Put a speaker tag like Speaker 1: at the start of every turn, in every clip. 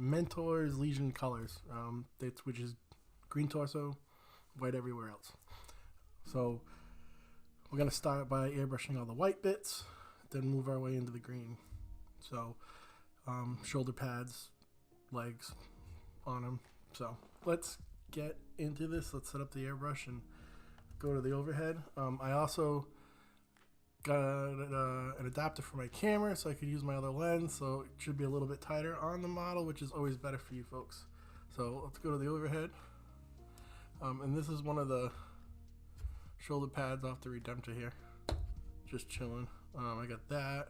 Speaker 1: Mentor's Legion colors, which is green torso, white everywhere else. So we're going to start by airbrushing all the white bits, then move our way into the green. So shoulder pads, legs on them. So let's get into this. Let's set up the airbrush and go to the overhead. I also got an adapter for my camera so I could use my other lens, so it should be a little bit tighter on the model, which is always better for you folks. So let's go to the overhead. And this is one of the shoulder pads off the Redemptor here, just chilling. I got that,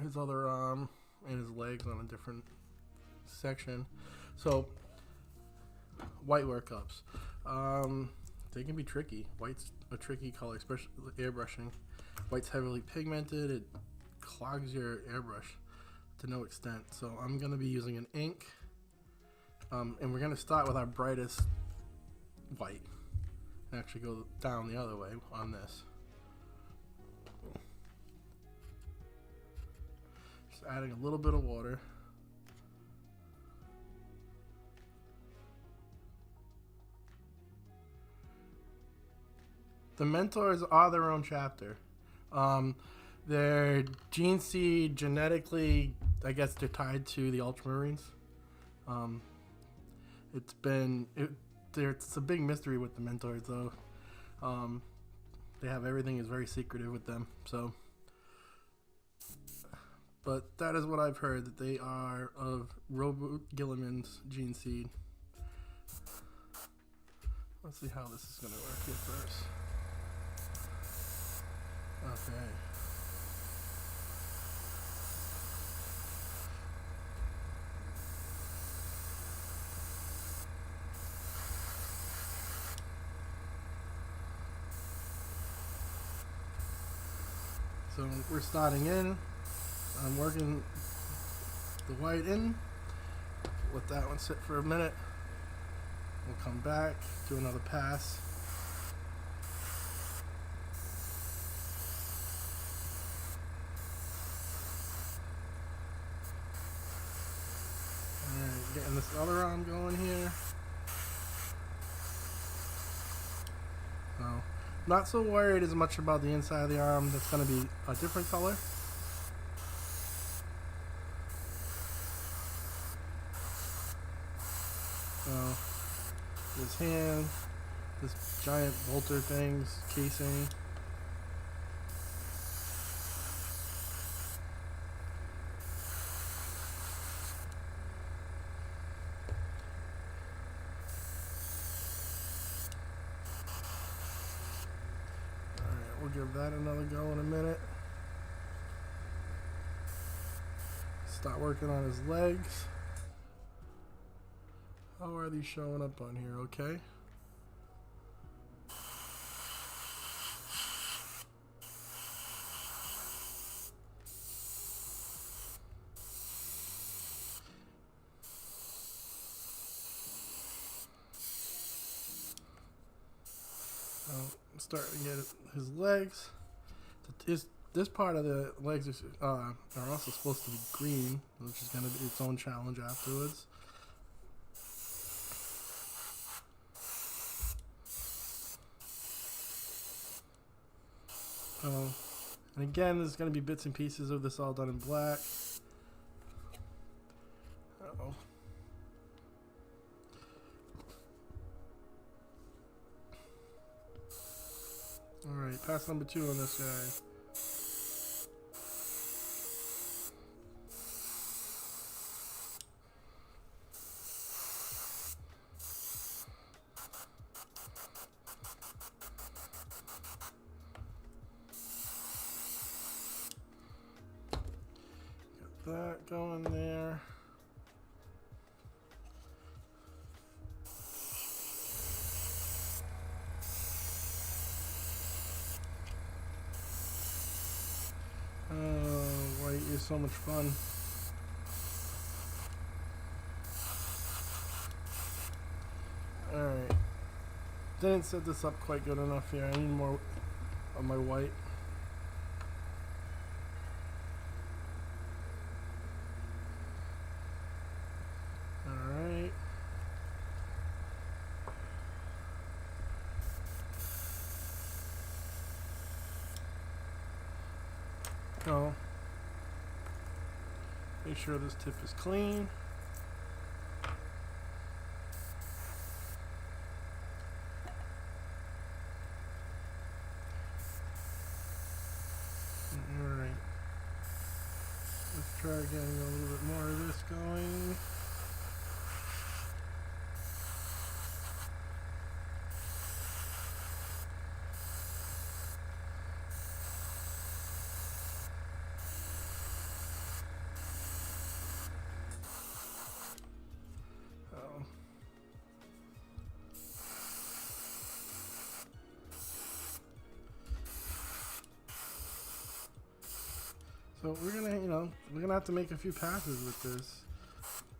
Speaker 1: his other arm and his legs on a different section. So white workups, they can be tricky. White's a tricky color, especially airbrushing. White's heavily pigmented. It clogs your airbrush to no extent. So I'm going to be using an ink, and we're going to start with our brightest white and actually go down the other way on this. Just adding a little bit of water. The mentors are their own chapter. They're gene seed, genetically, I guess they're tied to the Ultramarines. It's a big mystery with the mentors, though. They have everything is very secretive with them. So, but that is what I've heard, that they are of Robo Gilliman's gene seed. Let's see how this is going to work here first. Okay. So we're starting in. I'm working the white in. Let that one sit for a minute. We'll come back, do another pass. Getting this other arm going here. So, not so worried as much about the inside of the arm. That's going to be a different color. So, his hand, this giant bolter thing's casing. We'll give that another go in a minute. Start working on his legs. How are these showing up on here? Okay. I'm starting to get his legs. This part of the legs are also supposed to be green, which is going to be its own challenge afterwards. And again, there's going to be bits and pieces of this all done in black. Uh-oh. Alright, pass number 2 on this guy. Got that going there. White is so much fun. Alright. Didn't set this up quite good enough here. I need more of my white. So make sure this tip is clean. Alright. Let's try getting a little bit more of this going. So we're gonna have to make a few passes with this.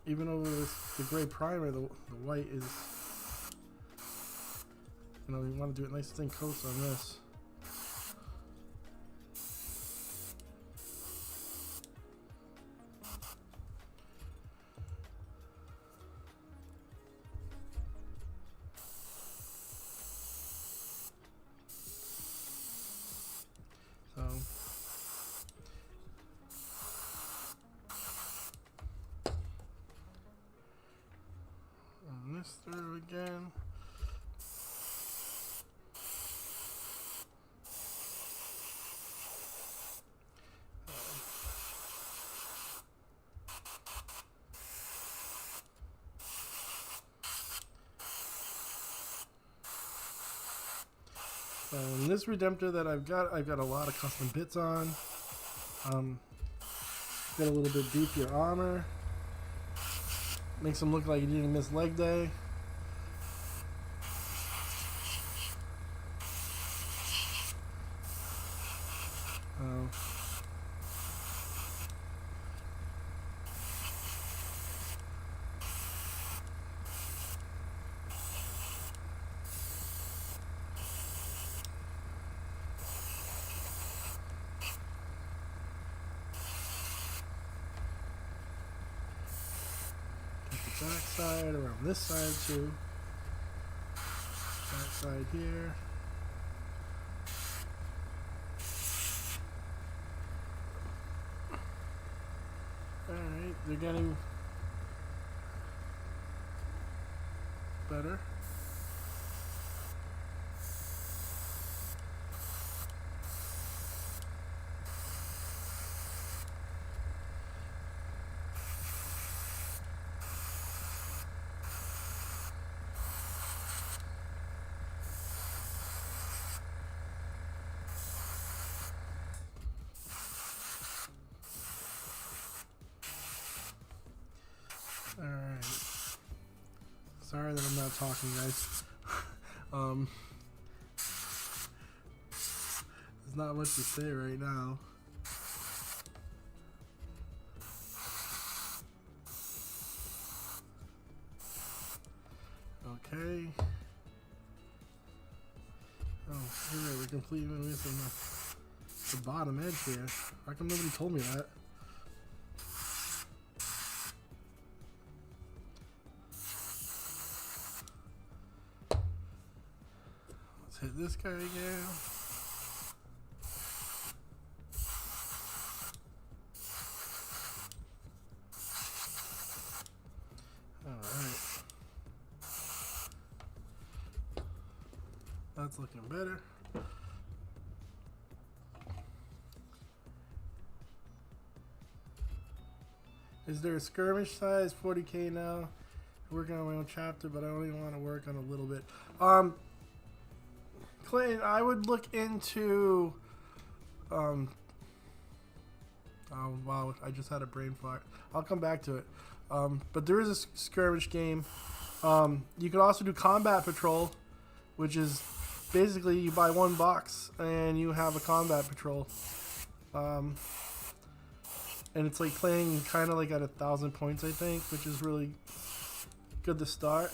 Speaker 1: Even over the gray primer, the white is, we want to do it nice and close on this. This through again. And this Redemptor that I've got a lot of custom bits on. Get a little bit deeper armor. Makes him look like he didn't miss leg day. Back side around this side too. Back side here. Alright, they're getting better. Alright. Sorry that I'm not talking, guys. There's not much to say right now. Okay. Oh, here we're completely missing the bottom edge here. How come nobody told me that? Hit this guy again. Alright. That's looking better. Is there a skirmish size? 40k now. Working on my own chapter, but I only want to work on a little bit. Clinton, I would look into oh wow, I just had a brain fart. I'll come back to it. But there is a skirmish game. You could also do combat patrol, which is basically you buy one box and you have a combat patrol. And it's like playing kind of like at 1,000 points, I think, which is really good to start.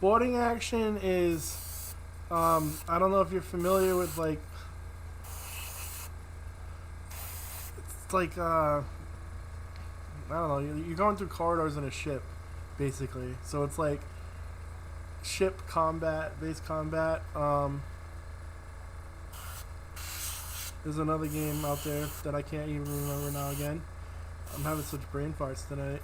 Speaker 1: Boarding action is, I don't know if you're familiar with, like, it's like, I don't know. You're going through corridors in a ship, basically. So it's like ship combat, base combat. There's another game out there that I can't even remember now again. I'm having such brain farts tonight.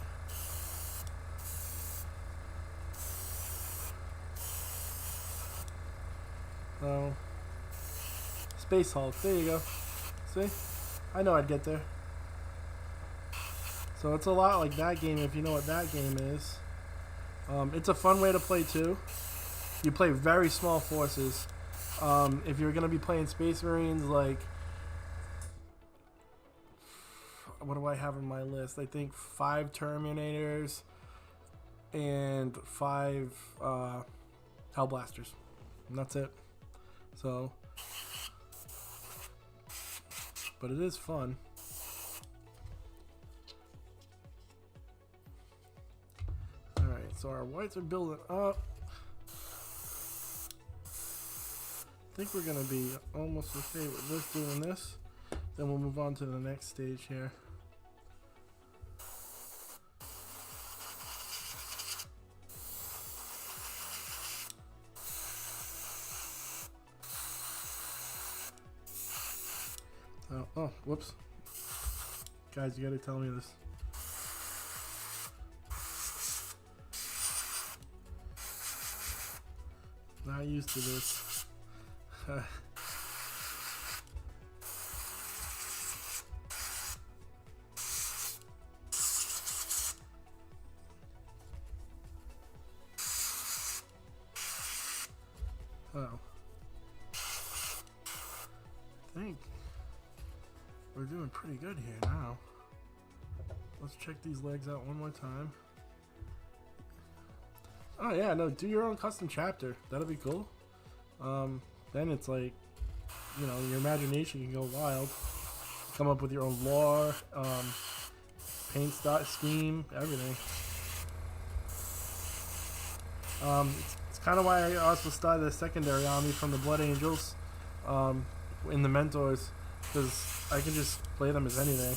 Speaker 1: So, Space Hulk. There you go. See? I know I'd get there. So it's a lot like that game if you know what that game is. It's a fun way to play too. You play very small forces. If you're going to be playing Space Marines, like... What do I have on my list? I think 5 Terminators and 5 Hellblasters. And that's it. So... But it is fun. Alright, so our whites are building up. I think we're going to be almost okay with this, doing this. Then we'll move on to the next stage here. Oh, whoops. Guys, you gotta tell me this. Not used to this. Oh. I think we're doing pretty good here now. Let's check these legs out one more time. Oh yeah, no, do your own custom chapter. That'll be cool. Then it's like, you know, your imagination can go wild. Come up with your own lore, paint scheme, everything. It's kind of why I also started a secondary army from the Blood Angels in the Mentors, because I can just play them as anything.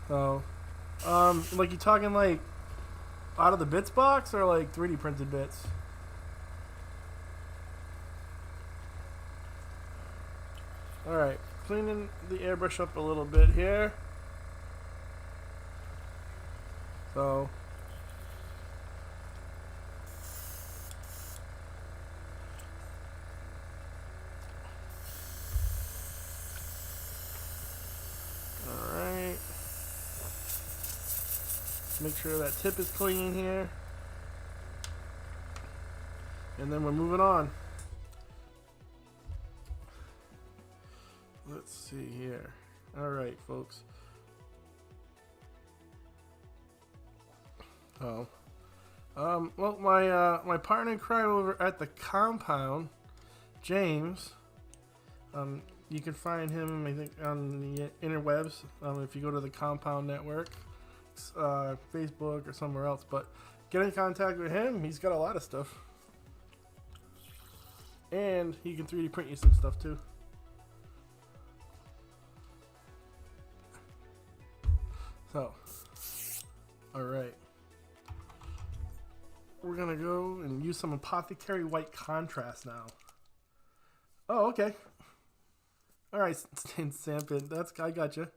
Speaker 1: So, like you talking like out of the bits box or like 3D printed bits? Alright, cleaning the airbrush up a little bit here. So, alright. Make sure that tip is clean here. And then we're moving on. Let's see here. Alright, folks. Oh. Well, my partner in crime over at the compound, James, you can find him, I think, on the interwebs, if you go to the Compound Network, Facebook or somewhere else, but get in contact with him. He's got a lot of stuff. And he can 3D print you some stuff, too. So, alright. We're gonna go and use some Apothecary White Contrast now. Oh, okay. Alright, Sampin, I got you.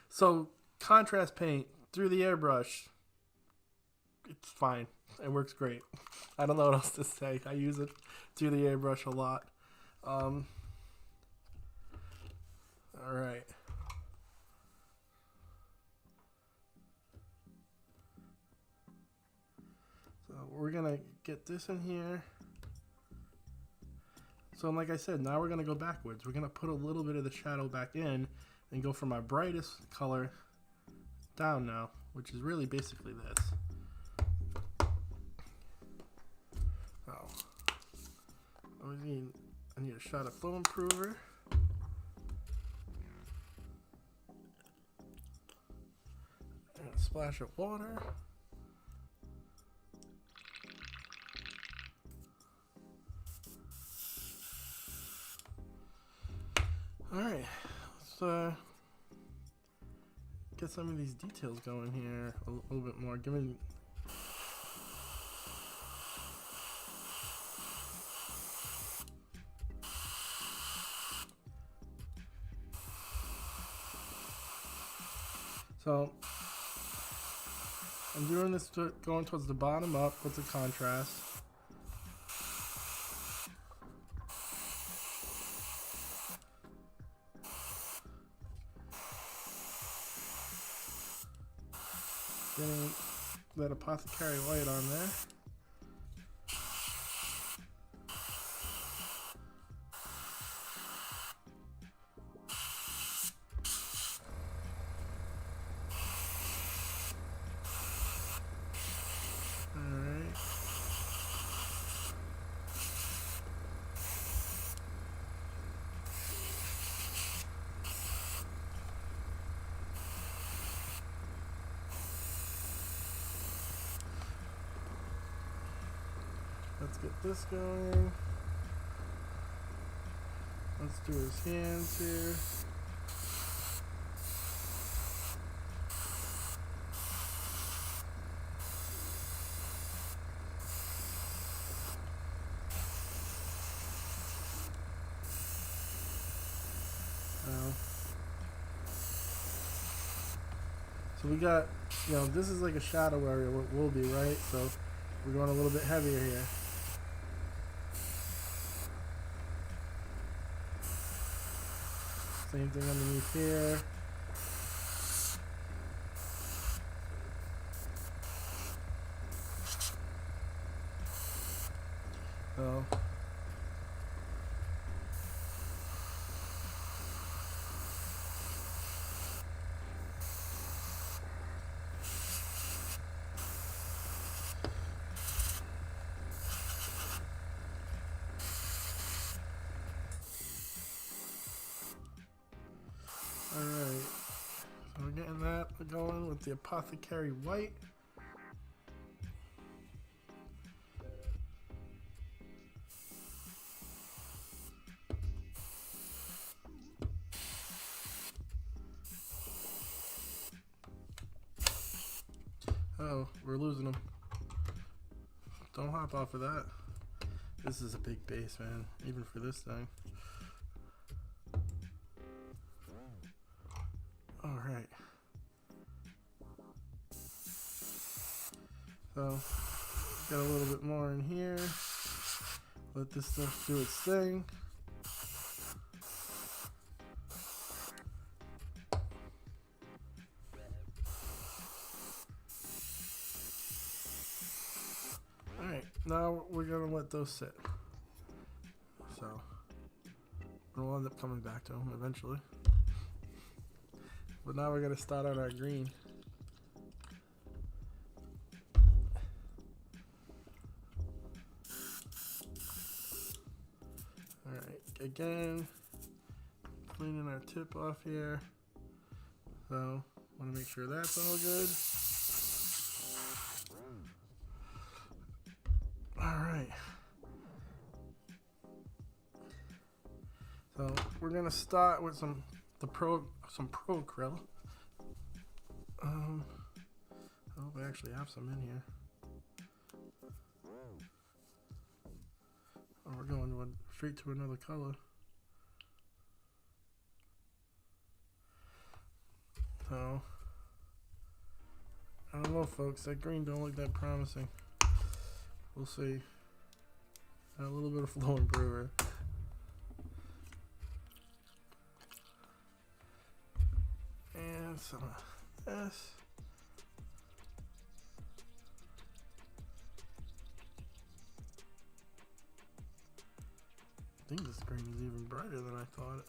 Speaker 1: So, contrast paint through the airbrush. It's fine. It works great. I don't know what else to say. I use it through the airbrush a lot. Alright. So we're gonna get this in here. So like I said, now we're gonna go backwards. We're gonna put a little bit of the shadow back in and go from our brightest color down now, which is really basically this. Oh, I need a shot of foam improver. And a splash of water. get some of these details going here a little bit more. Give me. So I'm doing this going towards the bottom up with the contrast. Getting that apothecary white on there. Let's get this going. Let's do his hands here. So we got, this is like a shadow area, what will be, right? So we're going a little bit heavier here. Same thing underneath here. So alright, so we're getting that going with the apothecary white. Oh, we're losing them. Don't hop off of that. This is a big base, man, even for this thing. Alright. So, got a little bit more in here. Let this stuff do its thing. Alright, now we're going to let those sit. So, we'll end up coming back to them eventually. But now we're going to start on our green. Alright, again, cleaning our tip off here. So, want to make sure that's all good. Alright. So, we're going to start with some pro krill. I hope I actually have some in here. Oh, we're going straight to another color. So, I don't know, folks. That green don't look that promising. We'll see. Got a little bit of flow improver. And some of this. I think this green is even brighter than I thought.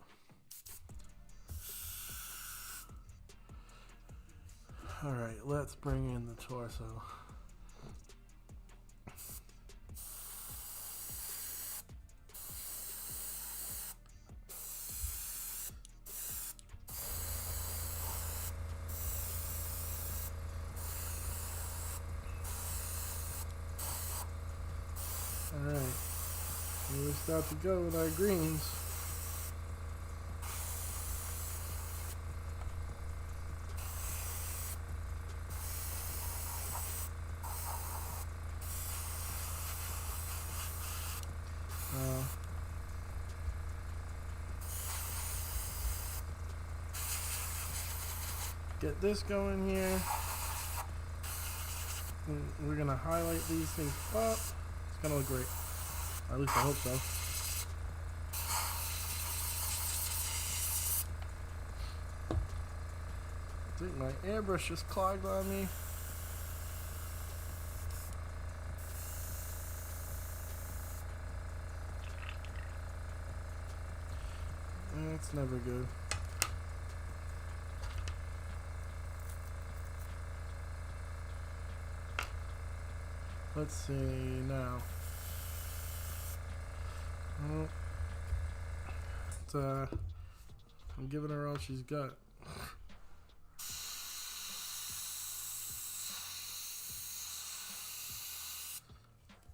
Speaker 1: Alright, let's bring in the torso. Alright, here we start to go with our greens. get this going here. We're gonna highlight these things up. It's gonna look great. At least I hope so. I think my airbrush just clogged on me. That's never good. Let's see now. Well, I'm giving her all she's got.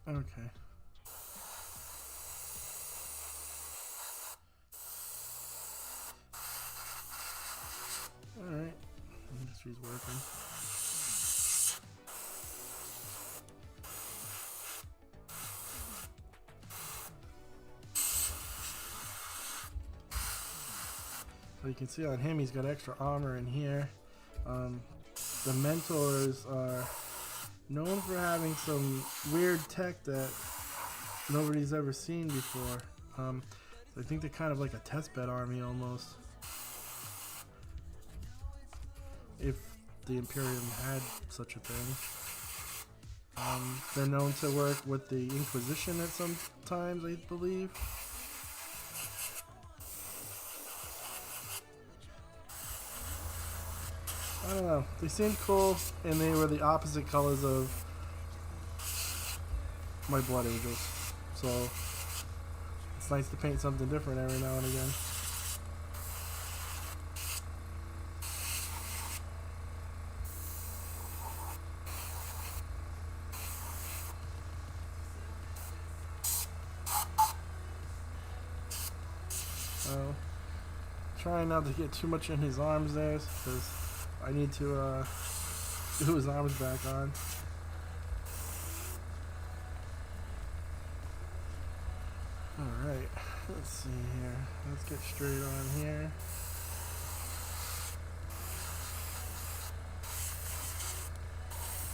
Speaker 1: Okay. Alright. Industry's working. So you can see on him, he's got extra armor in here. The mentors are known for having some weird tech that nobody's ever seen before. So I think they're kind of like a testbed army almost. If the Imperium had such a thing. They're known to work with the Inquisition at some times, I believe. I don't know. They seemed cool, and they were the opposite colors of my Blood Angels. So it's nice to paint something different every now and again. So trying not to get too much in his arms there, because I need to do his arms back on. Alright, let's see here. Let's get straight on here.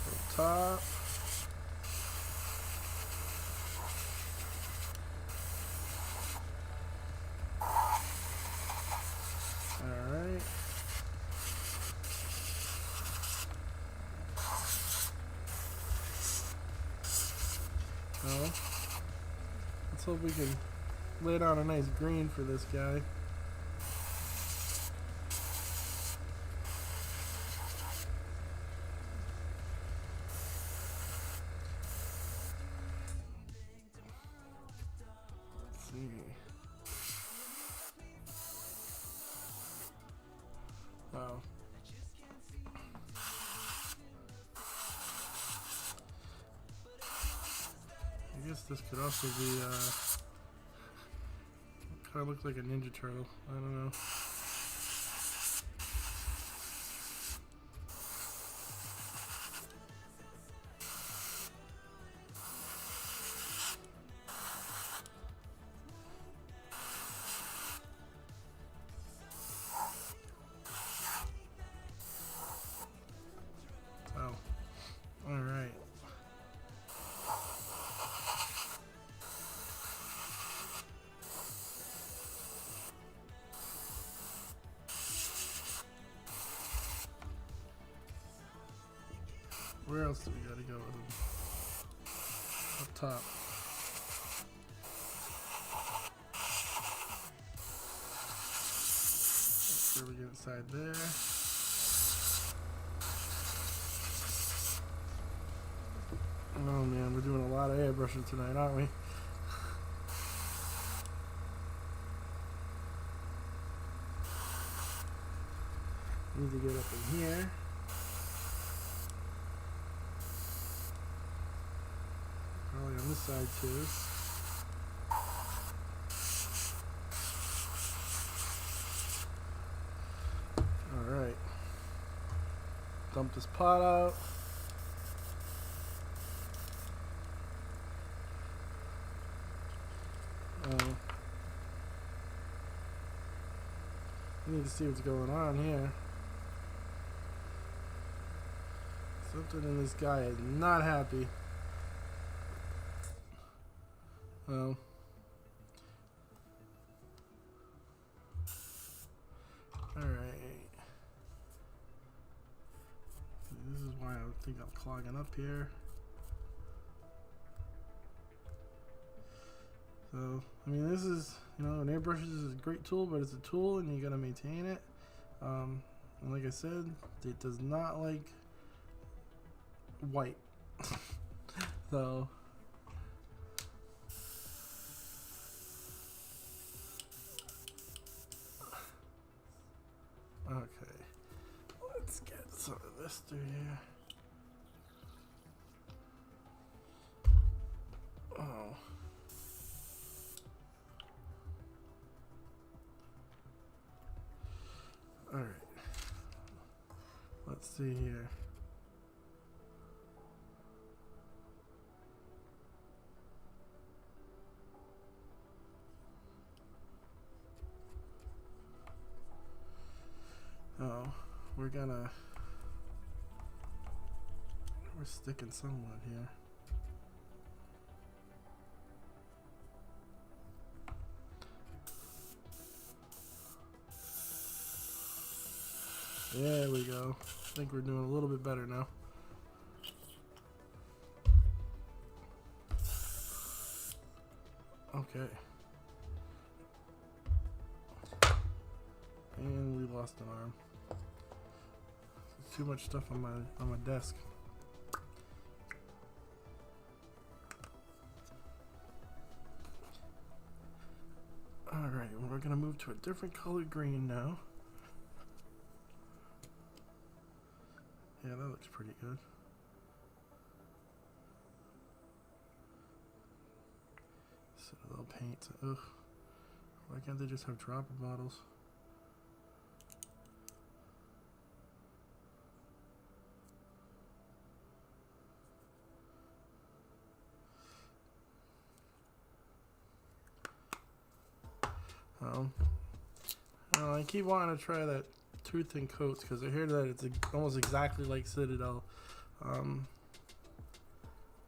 Speaker 1: Go top. Alright. Well, let's hope we can lay down a nice green for this guy. Let's see. Wow. I guess this could also be, kind of looks like a Ninja Turtle. I don't know. Oh, all right. Where else do we gotta go with them? Up top. Make sure we get inside there. Oh man, we're doing a lot of airbrushing tonight, aren't we? Need to get up in here. Probably on this side too. Alright. Dump this pot out. I need to see what's going on here. Something in this guy is not happy. Well. Alright. This is why I think I'm clogging up here. So, I mean, this is, you know, an airbrush is a great tool, but it's a tool and you gotta maintain it. And like I said, it does not like white. So, okay, let's get some of this through here. Oh. Alright. Let's see here. Oh, we're sticking somewhat here. There we go. I think we're doing a little bit better now. Okay. And we lost an arm. There's too much stuff on my desk. Alright, we're gonna move to a different color green now. Yeah, that looks pretty good. So little paint. Ugh. Why can't they just have dropper bottles? I keep wanting to try that tooth and coats because I hear that it's almost exactly like Citadel,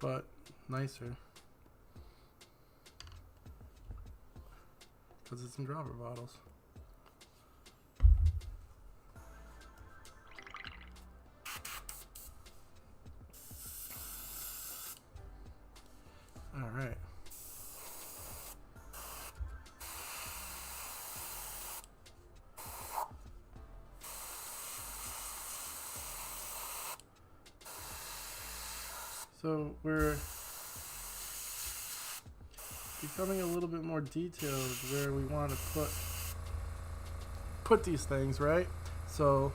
Speaker 1: but nicer because it's in dropper bottles. All right. So we're becoming a little bit more detailed where we want to put these things, right? So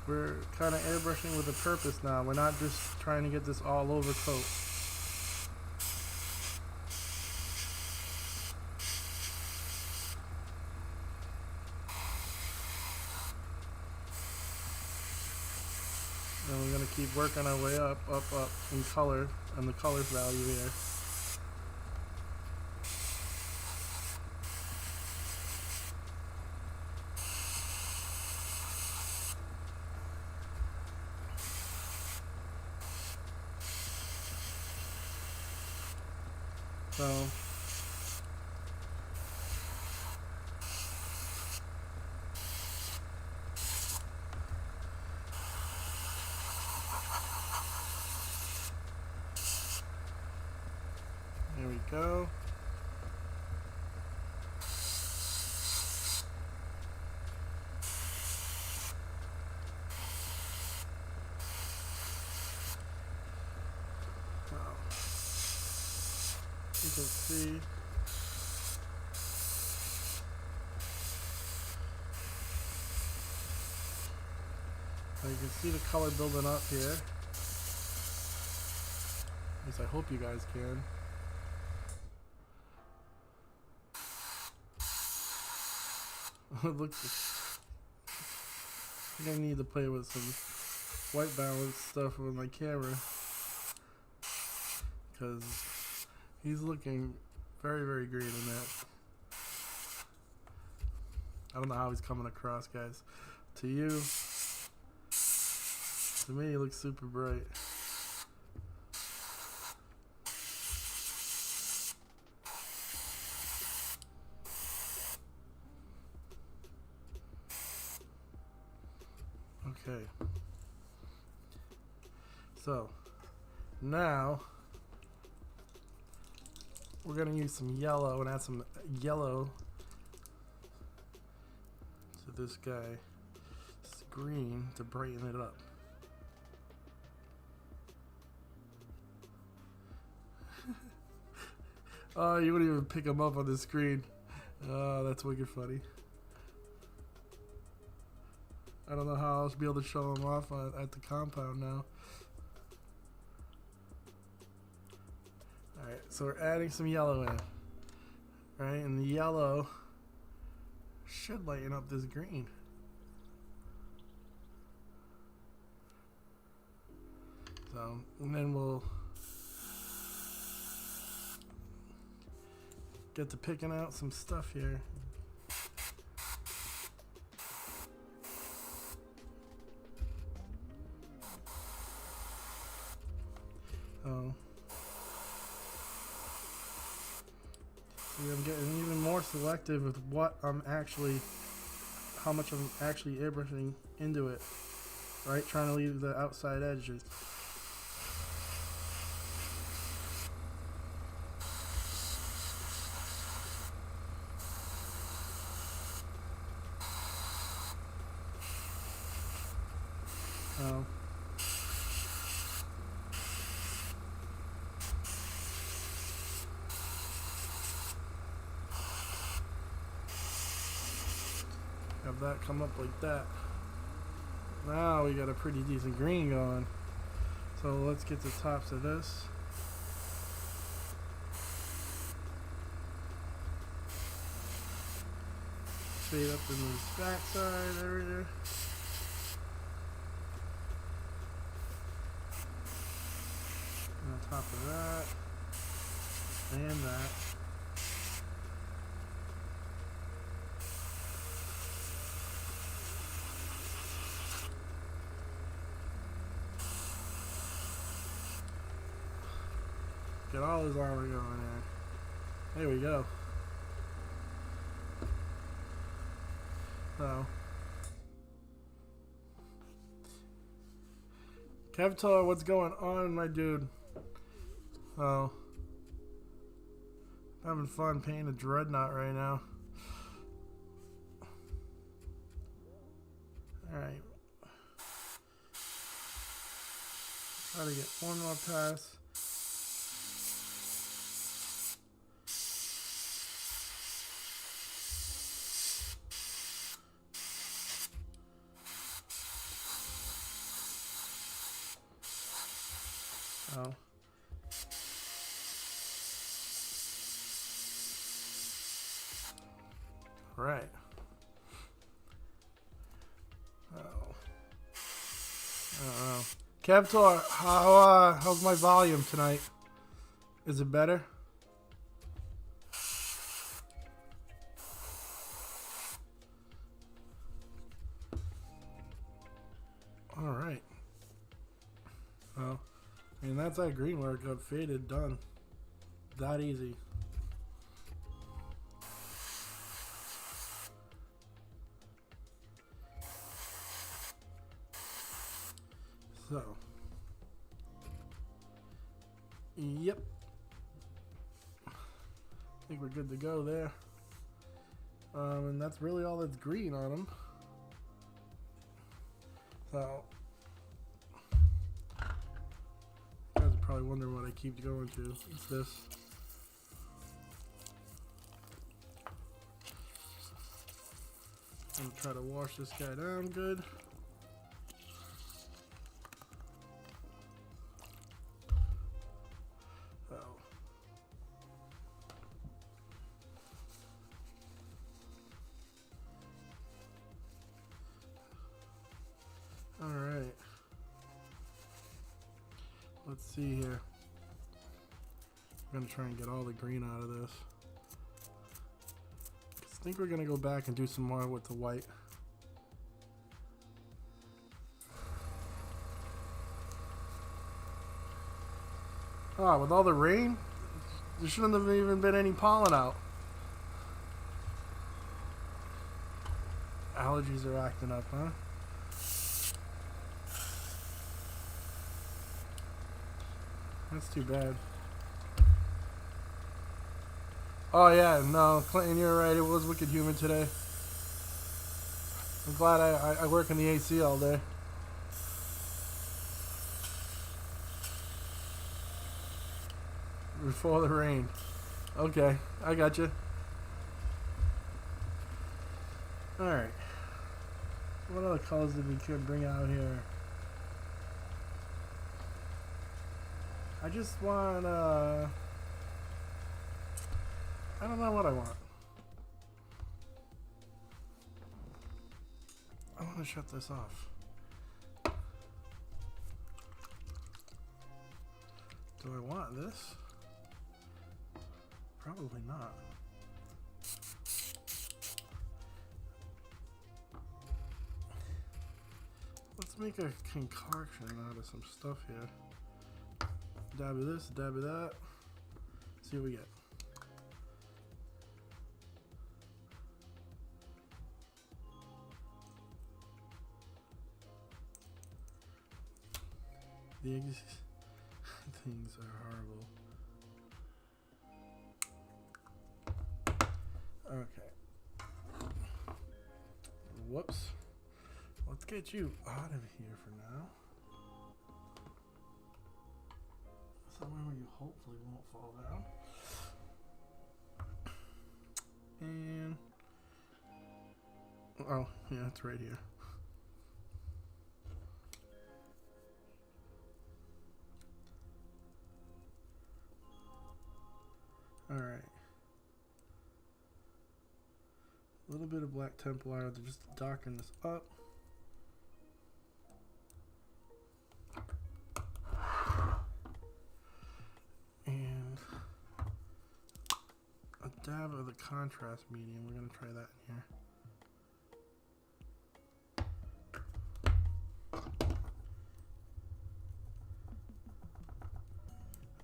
Speaker 1: we're kind of airbrushing with a purpose now. We're not just trying to get this all over coat. And we're going to keep working our way up in color, and the color value here. So there we go. You can see the color building up here. At least I hope you guys can. It looks. I think I need to play with some white balance stuff with my camera because he's looking very, very green in that. I don't know how he's coming across, guys. To you, to me, he looks super bright. Okay. So, now we're going to use some yellow and add some yellow to this guy. It's green to brighten it up. Oh, you wouldn't even pick him up on the screen. Oh, that's wicked funny. I don't know how else to be able to show him off at the compound now. Alright, so we're adding some yellow in. Right, and the yellow should lighten up this green. So, and then we'll get to picking out some stuff here. Oh. See, I'm getting even more selective with what I'm actually, how much I'm actually airbrushing into it. Right? Trying to leave the outside edges. Oh. Have that come up like that. Now we got a pretty decent green going. So let's get the tops of this. Fade up in the backside area. On top of that. And that. Get all his armor going there. There we go. So, Kevtar, what's going on, my dude? Oh, having fun painting a Dreadnought right now. Alright. Try to get one more pass. Oh. Right. Oh. I don't know. Kevtar, how's my volume tonight? Is it better? All right. Well, I mean, that's that green work got faded, done. That easy. So, yep. I think we're good to go there. And that's really all that's green on them. So, you guys are probably wondering what I keep going to. It's this. I'm gonna try to wash this guy down good. Alright. Let's see here. I'm gonna try and get all the green out of this. It's I think we're gonna go back and do some more with the white. Ah, with all the rain, there shouldn't have even been any pollen out. Allergies are acting up, huh? That's too bad. Oh yeah, no, Clinton, you're right. It was wicked humid today. I'm glad I work in the AC all day. Before the rain. Okay, I got you. Alright. What other colors did we bring out here? I just want, I don't know what I want. I want to shut this off. Do I want this? Probably not. Let's make a concoction out of some stuff here. Dab of this, dab of that. See what we get. These things are horrible. Okay. Whoops. Let's get you out of here for now. Somewhere where you hopefully won't fall down. And oh, yeah, it's right here. Alright. A little bit of black Templar to just darken this up. And a dab of the contrast medium. We're going to try that in here.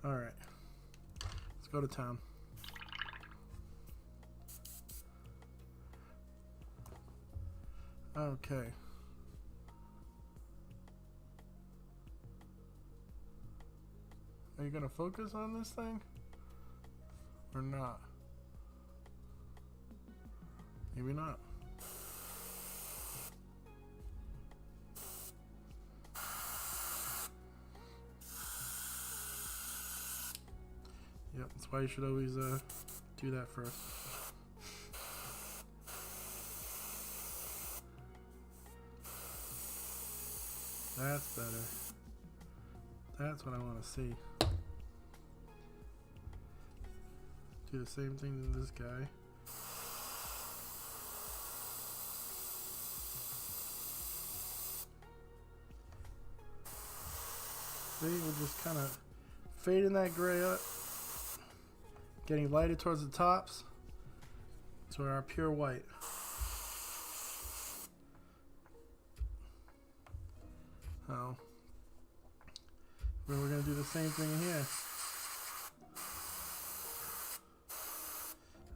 Speaker 1: Alright. Let's go to town. Okay. Are you gonna focus on this thing? Or not? Maybe not. Yep, that's why you should always do that first. That's better. That's what I want to see. Do the same thing to this guy. See, we're just kind of fading that gray up. Getting lighter towards the tops. To our pure white. So, we're going to do the same thing here.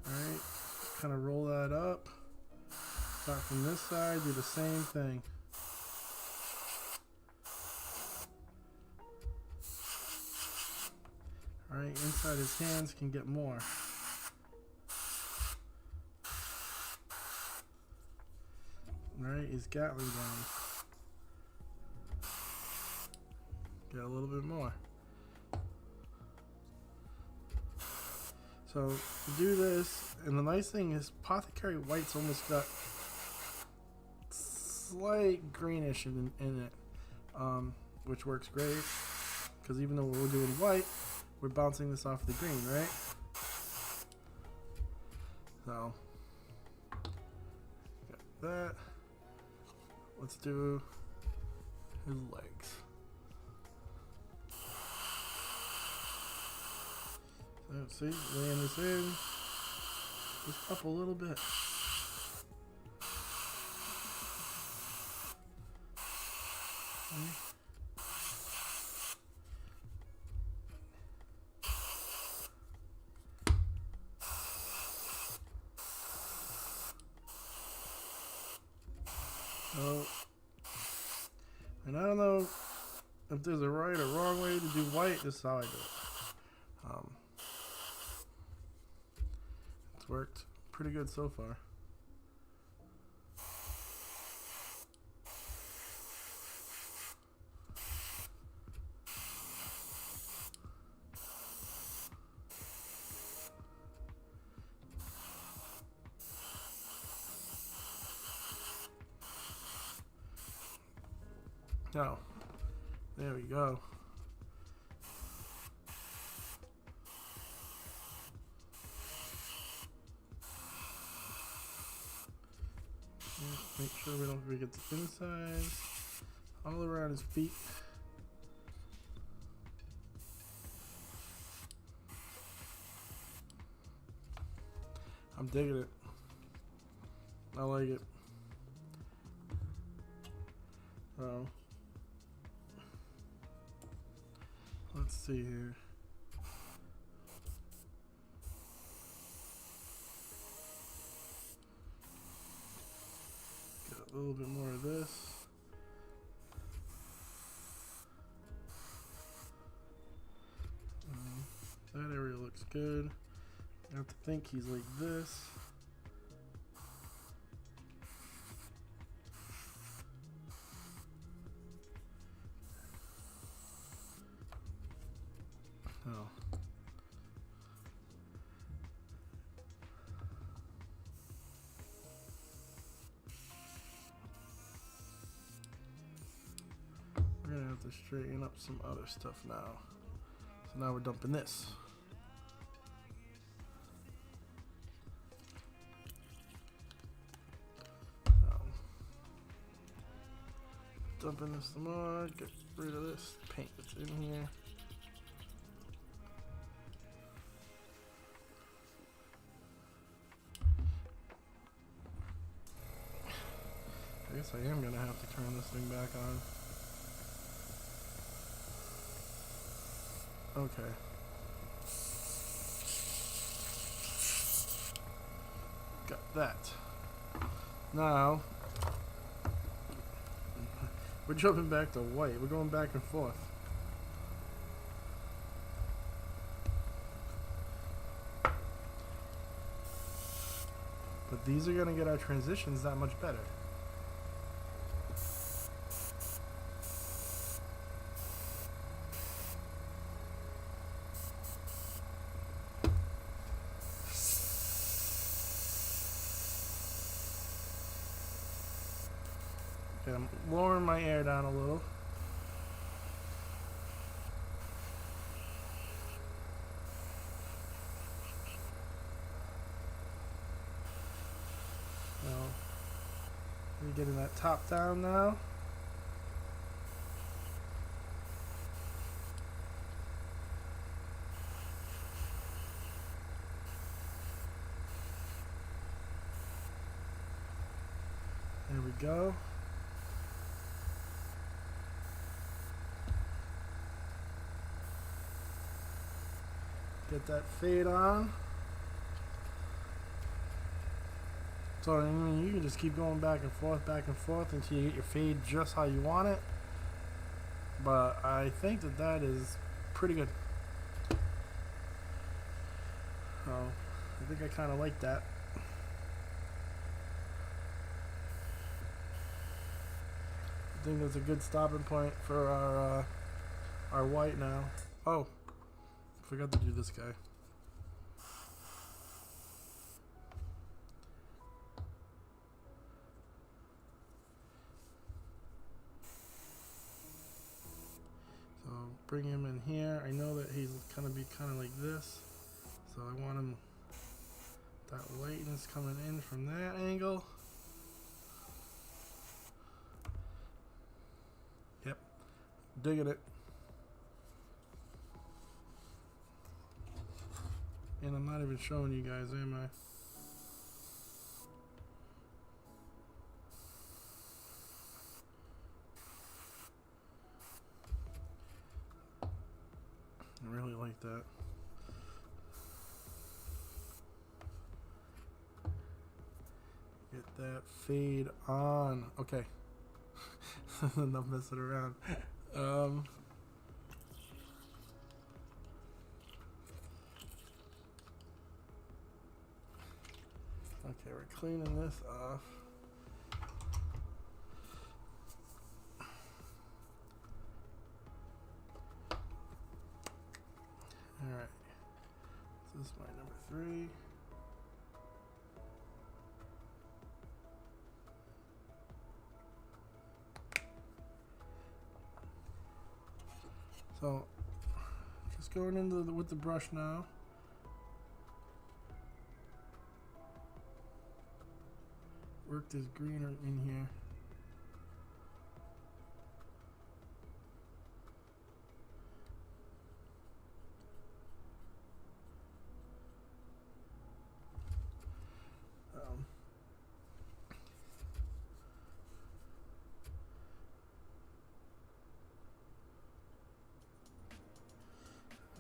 Speaker 1: Alright, kind of roll that up. Start from this side, do the same thing. Alright, inside his hands can get more. Alright, his Gatling gun. Get a little bit more. So do this, and the nice thing is Apothecary White's almost got slight greenish in it, which works great because even though we're doing white, we're bouncing this off the green, right? So got that. Let's do his legs. So see, laying this in, just up a little bit. So, and I don't know if there's a right or wrong way to do white. This is how I do it. It's worked pretty good so far. Now, there we go. Make sure we don't forget the inside, all around his feet. I'm digging it. I like it. Let's see here. Got a little bit more of this. That area looks good. I have to think he's like this. Oh. We're gonna have to straighten up some other stuff now. So now we're dumping this. Dumping this some more, get rid of this paint that's in here. I guess I am gonna have to turn this thing back on. Okay. Got that. Now, we're jumping back to white. We're going back and forth. But these are gonna get our transitions that much better. Okay, I'm lowering my air down a little. Now, we're getting that top down now. There we go. Get that fade on. So I mean, you can just keep going back and forth until you get your fade just how you want it. But I think that that is pretty good. So I think I kind of like that. I think that's a good stopping point for our white now. Oh, forgot to do this guy. So bring him in here. I know that he's gonna be kind of like this, so I want him, that lightness coming in from that angle. Yep, digging it. And I'm not even showing you guys, am I? I really like that. Get that fade on. Okay, Enough messing around. Okay, we're cleaning this off. Alright. So this is my number 3. So, just going into with the brush now. Work this green in here.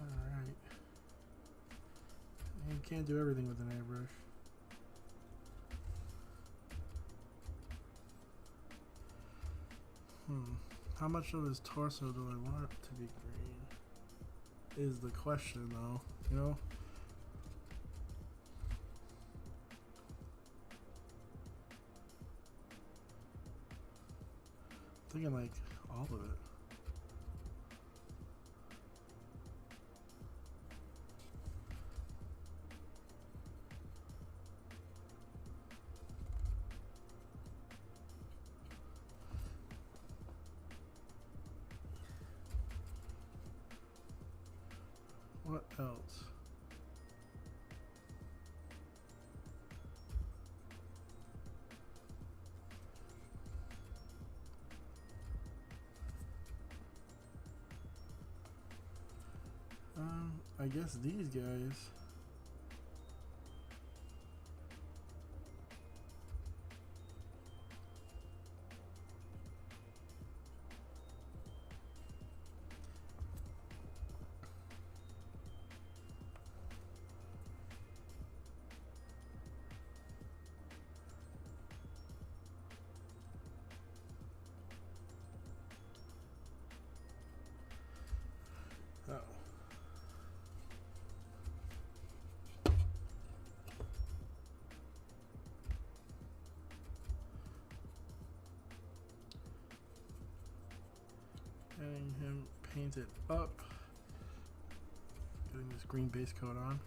Speaker 1: Alright. You can't do everything with an airbrush. How much of his torso do I want to be green? Is the question, though. You know? I'm thinking like all of it. What else? I guess these guys. Oh. Getting him painted up. Getting this green base coat on.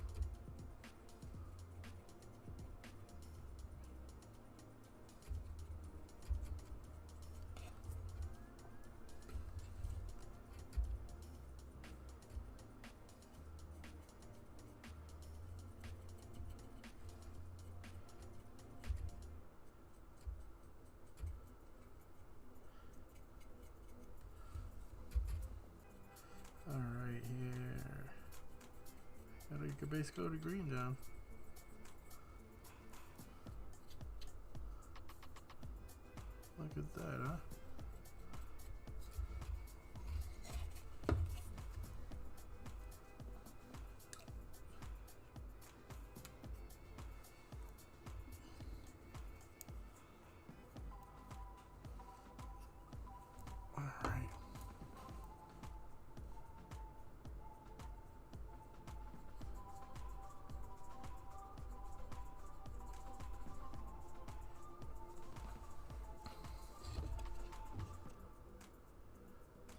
Speaker 1: Alright, here. Gotta get the base coat of green down. Look at that, huh? Alright.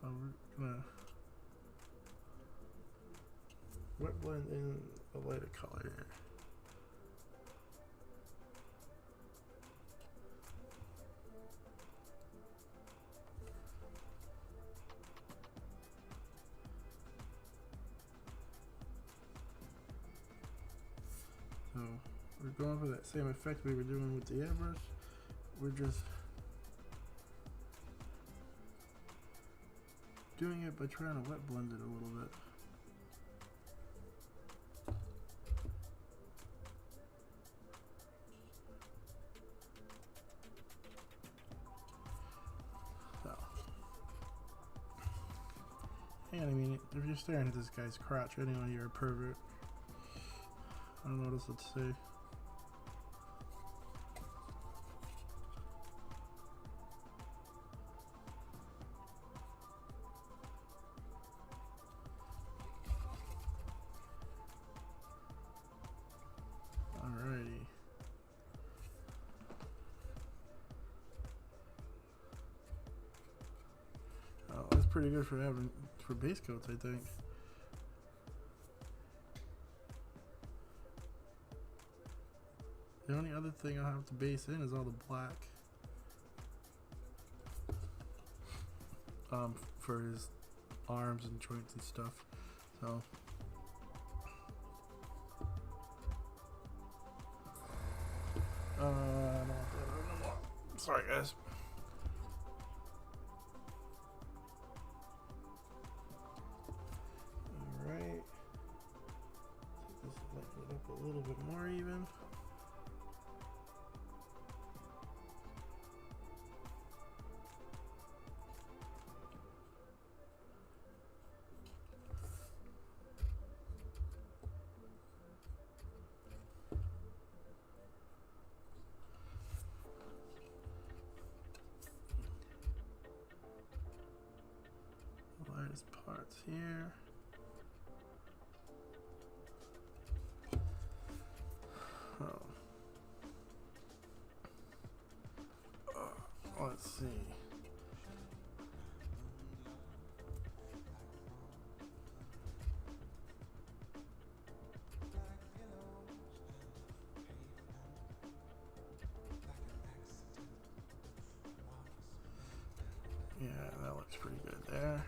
Speaker 1: So we're gonna wet blend in a lighter color here. So we're going for that same effect we were doing with the airbrush. We're just doing it by trying to wet blend it a little bit. So, and I mean, if you're staring at this guy's crotch anyway, you're a pervert. I don't know what else to say. pretty good for having for base coats, I think. The only other thing I'll have to base in is all the black. For his arms and joints and stuff. So I don't want that no more. Sorry guys. Alright. This is lighten it up a little bit more even. Parts here. Oh. Let's see. Yeah, that looks pretty good there.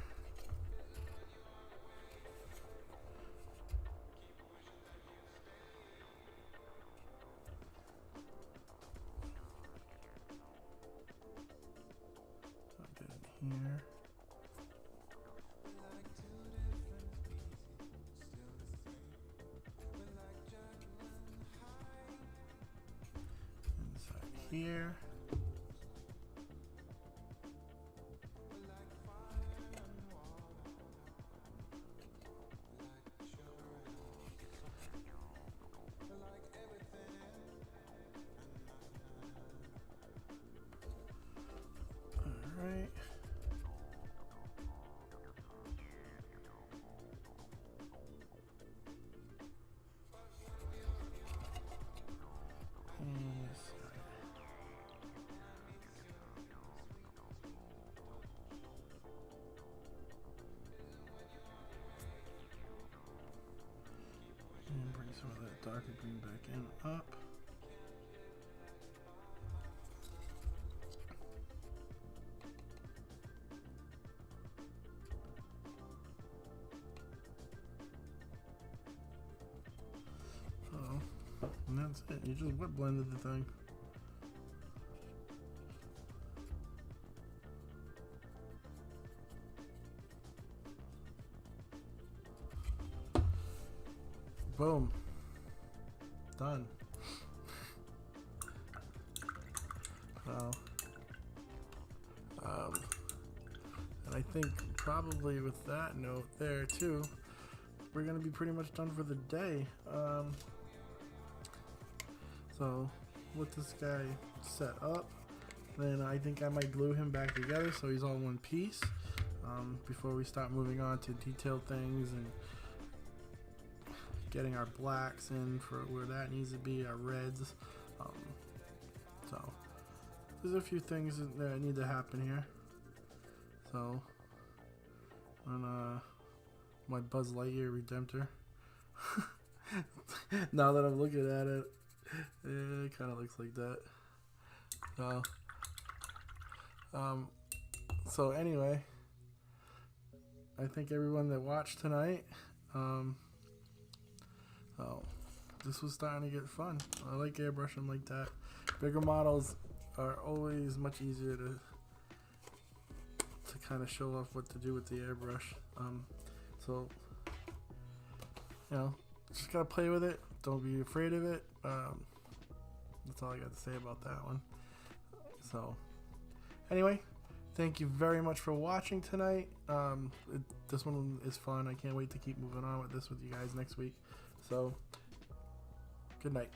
Speaker 1: Here. Inside here. All right. And bring some of that darker green back in up. And that's it. You just wet blended the thing. Boom. Done. So, and I think probably with that note there too, we're gonna be pretty much done for the day. So with this guy set up, then I think I might glue him back together so he's all one piece before we start moving on to detailed things and getting our blacks in for where that needs to be, our reds. So there's a few things that need to happen here. So on my Buzz Lightyear Redemptor, now that I'm looking at it, it kind of looks like that. So anyway, I thank everyone that watched tonight. So this was starting to get fun. I like airbrushing like that. Bigger models are always much easier to kind of show off what to do with the airbrush. So you know, just gotta play with it. Don't be afraid of it. That's all I got to say about that one. So anyway, thank you very much for watching tonight. This one is fun. I can't wait to keep moving on with this with you guys next week. So good night.